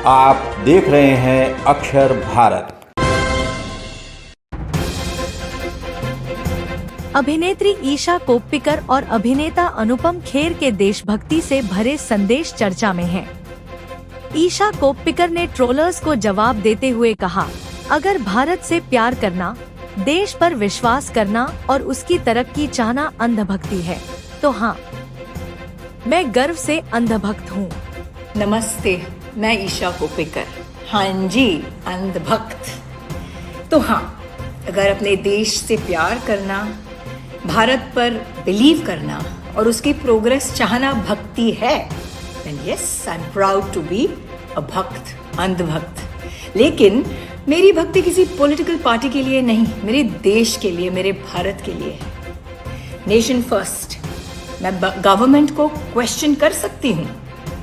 आप देख रहे हैं अक्षर भारत। अभिनेत्री ईशा कोप्पिकर और अभिनेता अनुपम खेर के देशभक्ति से भरे संदेश चर्चा में हैं। ईशा कोप्पिकर ने ट्रोलर्स को जवाब देते हुए कहा, अगर भारत से प्यार करना, देश पर विश्वास करना और उसकी तरक्की चाहना अंधभक्ति है तो हाँ, मैं गर्व से अंधभक्त हूँ। नमस्ते, मैं ईशा कोप्पिकर। हाँ जी, अंधभक्त। तो हाँ, अगर अपने देश से प्यार करना, भारत पर बिलीव करना और उसकी प्रोग्रेस चाहना भक्ति है, then yes, I'm proud to be a भक्त, अंधभक्त। लेकिन मेरी भक्ति किसी पॉलिटिकल पार्टी के लिए नहीं, मेरे देश के लिए, मेरे भारत के लिए है। Nation first. मैं गवर्नमेंट को क्वेश्चन कर सकती हूँ,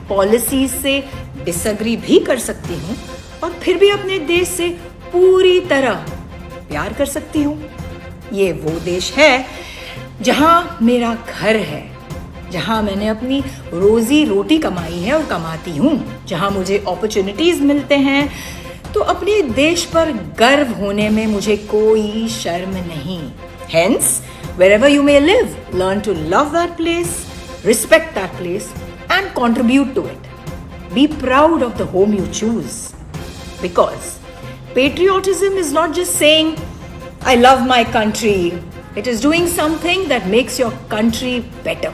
पॉलिसी से डिसएग्री भी कर सकती हूँ और फिर भी अपने देश से पूरी तरह प्यार कर सकती हूँ। ये वो देश है जहाँ मेरा घर है, जहाँ मैंने अपनी रोजी रोटी कमाई है और कमाती हूँ, जहाँ मुझे अपॉर्चुनिटीज मिलते हैं। तो अपने देश पर गर्व होने में मुझे कोई शर्म नहीं। Hence, wherever you may live, learn to love that place, respect that place, and contribute to it. Be proud of the home you choose. Because patriotism is not just saying, I love my country. It is doing something that makes your country better.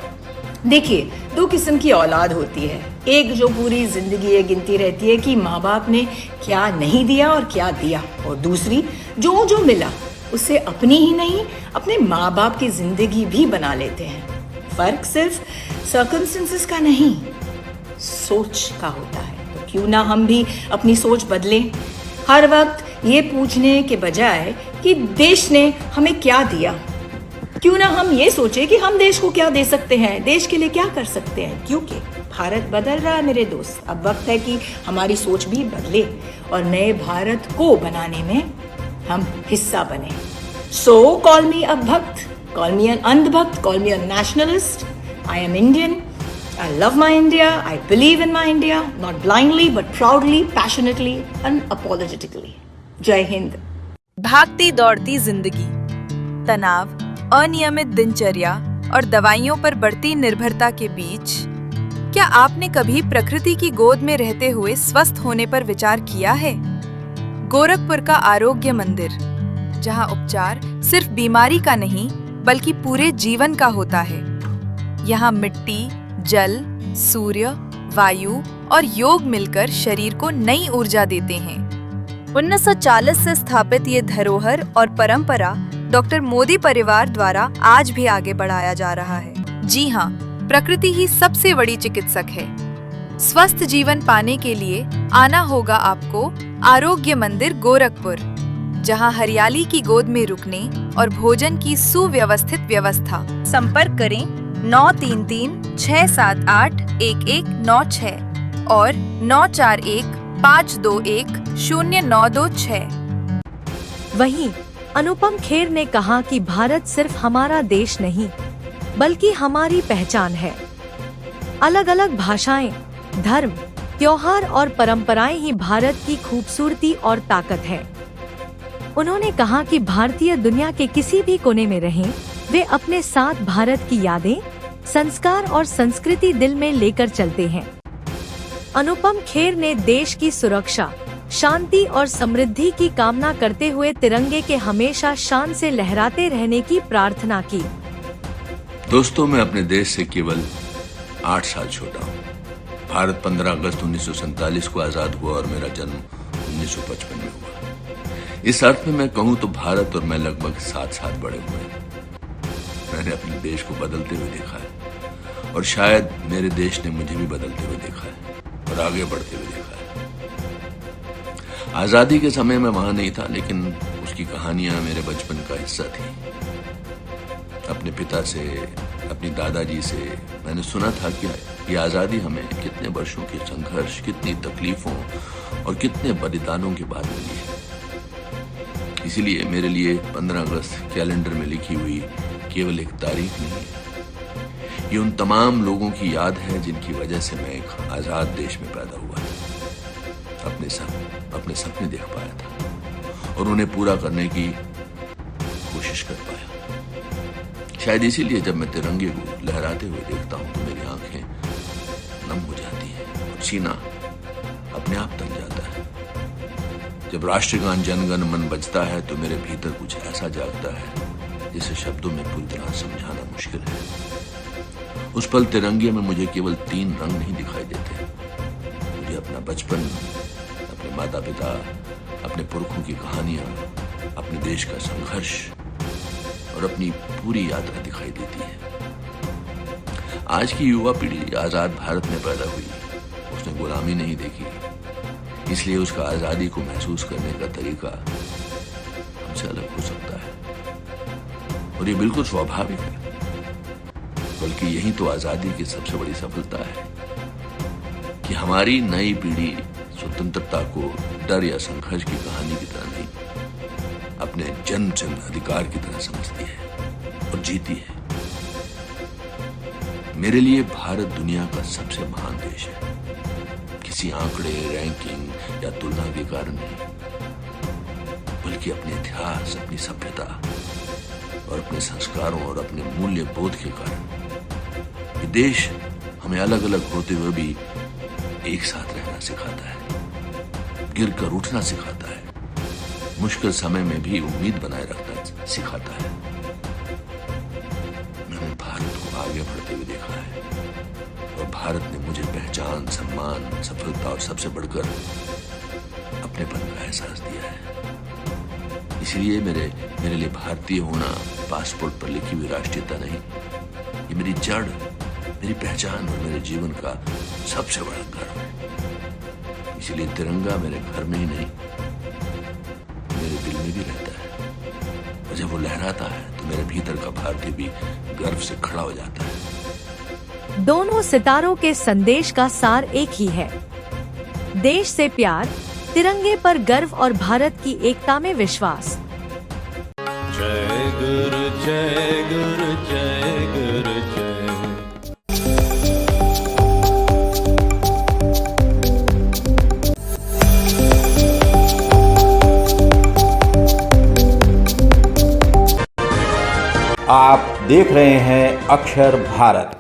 देखिए, दो किस्म की औलाद होती है। एक जो पूरी जिंदगी ये गिनती रहती है कि माँ बाप ने क्या नहीं दिया और क्या दिया, और दूसरी जो मिला उससे अपनी ही नहीं, अपने माँ बाप की जिंदगी भी बना लेते हैं। फर्क सिर्फ सर्कमस्टेंसेस का नहीं, सोच का होता है। तो क्यों ना हम भी अपनी सोच बदलें, हर वक्त ये पूछने के बजाय कि देश ने हमें क्या दिया, क्यों ना हम ये सोचें कि हम देश को क्या दे सकते हैं, देश के लिए क्या कर सकते हैं। क्योंकि भारत बदल रहा है मेरे दोस्त। अब वक्त है कि हमारी सोच भी बदले और नए भारत को बनाने में हम हिस्सा बने। So call me a भक्त, call me an अंधभक्त, call me a nationalist. I am Indian. I love my India. I believe in my India, not blindly but proudly, passionately, unapologetically. जय हिंद। भागती दौड़ती जिंदगी, तनाव, अनियमित दिनचर्या और दवाइयों पर बढ़ती निर्भरता के बीच क्या आपने कभी प्रकृति की गोद में रहते हुए स्वस्थ होने पर विचार किया है? गोरखपुर का आरोग्य मंदिर, जहां उपचार सिर्फ बीमारी का नहीं बल्कि पूरे जीवन का होता है। यहाँ मिट्टी, जल, सूर्य, वायु और योग मिलकर शरीर को नई ऊर्जा देते हैं। 1940 से स्थापित ये धरोहर और परंपरा डॉक्टर मोदी परिवार द्वारा आज भी आगे बढ़ाया जा रहा है। जी हाँ, प्रकृति ही सबसे बड़ी चिकित्सक है। स्वस्थ जीवन पाने के लिए आना होगा आपको आरोग्य मंदिर गोरखपुर, जहां हरियाली की गोद में रुकने और भोजन की सुव्यवस्थित व्यवस्था। संपर्क करें 933-678-1196 और 941-521-0926। वहीं अनुपम खेर ने कहा कि भारत सिर्फ हमारा देश नहीं बल्कि हमारी पहचान है। अलग अलग भाषाएं, धर्म, त्योहार और परंपराएं ही भारत की खूबसूरती और ताकत है। उन्होंने कहा कि भारतीय दुनिया के किसी भी कोने में रहें, वे अपने साथ भारत की यादें, संस्कार और संस्कृति दिल में लेकर चलते हैं। अनुपम खेर ने देश की सुरक्षा, शांति और समृद्धि की कामना करते हुए तिरंगे के हमेशा शान से लहराते रहने की प्रार्थना की। दोस्तों, मैं अपने देश से केवल 8 साल छोटा हूँ। भारत 15 अगस्त 1947 को आजाद हुआ और मेरा जन्म 1955 में हुआ। इस अर्थ में मैं कहूँ तो भारत और मैं लगभग साथ बड़े हुए हैं। मैंने अपने देश को बदलते हुए देखा है और शायद मेरे देश ने मुझे भी बदलते हुए देखा है और आगे बढ़ते हुए देखा है। आजादी के समय मैं वहां नहीं था, लेकिन उसकी कहानियां मेरे बचपन का हिस्सा थी। अपने पिता से, अपनी दादाजी से मैंने सुना था कि ये आजादी हमें कितने वर्षों के संघर्ष, कितनी तकलीफों और कितने बलिदानों के बाद मिली है। इसीलिए मेरे लिए 15 अगस्त कैलेंडर में लिखी हुई केवल एक तारीख नहीं है, ये उन तमाम लोगों की याद है जिनकी वजह से मैं एक आजाद देश में पैदा हुआ था। अपने सपने देख पाया था और उन्हें पूरा करने की कोशिश कर पाया। शायद इसीलिए जब मैं तिरंगे को लहराते हुए देखता हूं तो मेरी आंखें नम हो जाती हैं और सीना अपने आप तन जाता है। जब राष्ट्रगान जनगण मन बजता है तो मेरे भीतर कुछ ऐसा जागता है जिसे शब्दों में पूरी तरह समझाना मुश्किल है। उस पल तिरंगे में मुझे केवल 3 रंग नहीं दिखाई देते। मुझे अपना बचपन, अपने माता पिता, अपने पुरखों की कहानियां, अपने देश का संघर्ष और अपनी पूरी यात्रा दिखाई देती है। आज की युवा पीढ़ी आजाद भारत में पैदा हुई, उसने गुलामी नहीं देखी, इसलिए उसका आजादी को महसूस करने का तरीका हमसे अलग हो सकता है और ये बिल्कुल स्वाभाविक है। बल्कि यही तो आजादी की सबसे बड़ी सफलता है कि हमारी नई पीढ़ी स्वतंत्रता को डर या संघर्ष की कहानी की तरह नहीं, अपने जन्म अधिकार की तरह समझती है और जीती है। मेरे लिए भारत दुनिया का सबसे महान देश है, किसी आंकड़े, रैंकिंग या तुलना के कारण नहीं, बल्कि अपने इतिहास, अपनी सभ्यता और अपने संस्कारों और अपने मूल्य बोध के कारण। ये देश हमें अलग अलग होते हुए भी एक साथ रहना सिखाता है, गिर कर उठना सिखाता है, मुश्किल समय में भी उम्मीद बनाए रखना सिखाता है। मैंने भारत को आगे बढ़ते हुए देखा है और भारत ने मुझे पहचान, सम्मान, सफलता और सबसे बढ़कर अपनेपन का एहसास दिया है। इसलिए मेरे लिए भारतीय होना पासपोर्ट पर लिखी हुई राष्ट्रीयता नहीं, ये मेरी जड़, मेरी पहचान और मेरे जीवन का सबसे बड़ा गर्व है। इसलिए तिरंगा मेरे घर में ही नहीं, मेरे दिल में भी रहता है और जब वो लहराता है तो मेरे भीतर का भारतीय भी गर्व से खड़ा हो जाता है। दोनों सितारों के संदेश का सार एक ही है, देश से प्यार, तिरंगे पर गर्व और भारत की एकता में विश्वास। जय गुरु जय गुरु जय गुरु जय। आप देख रहे हैं अक्षर भारत।